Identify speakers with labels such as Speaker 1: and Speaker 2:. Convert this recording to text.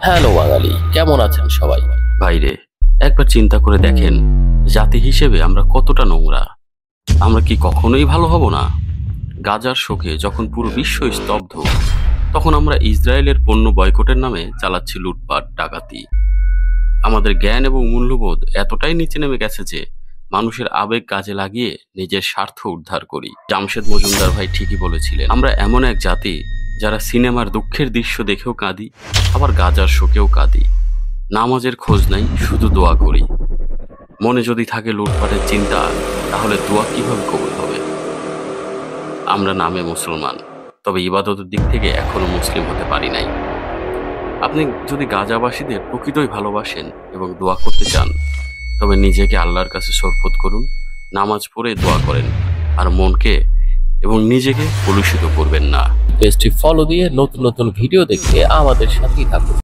Speaker 1: Hello বাঙালি, কেমন আছেন সবাই?
Speaker 2: ভাইরে, একবার চিন্তা করে দেখেন, জাতি হিসেবে আমরা কতটা নোংরা। আমরা কি কখনোই ভালো হব না? গাজার শোকে যখন পুরো বিশ্ব স্তব্ধ, তখন আমরা ইসরায়েলের পণ্য বয়কটের নামে চালাচ্ছি লুটপাট, ডাকাতি। আমাদের জ্ঞান এবং মূল্যবোধ এতটাই নিচে নেমে গেছে যে মানুষের আবেগ কাজে লাগিয়ে নিজের স্বার্থ উদ্ধার করি। জামশেদ মজুমদার ভাই ঠিকই বলেছিলেন, আমরা এমন এক জাতি যারা সিনেমার দুঃখের দৃশ্য দেখেও কাঁদি, আবার গাজার শোকেও কাঁদি। নামাজের খোঁজ নাই, শুধু দোয়া করি। মনে যদি থাকে লুটপাটের চিন্তা, তাহলে দোয়া কিভাবে কবুল হবে? আমরা নামে মুসলমান, তবে ইবাদতের দিক থেকে এখনো মুসলিম হতে পারি নাই। আপনি যদি গাজাবাসীদের প্রকৃতই ভালোবাসেন এবং দোয়া করতে চান, তবে নিজেকে আল্লাহর কাছে সরপত করুন, নামাজ পড়ে দোয়া করেন, আর মনকে এবং নিজেকে কলুষিত করবেন না।
Speaker 1: পেজটি ফলো দিয়ে নতুন নতুন ভিডিও দেখতে আমাদের সাথেই থাকুন।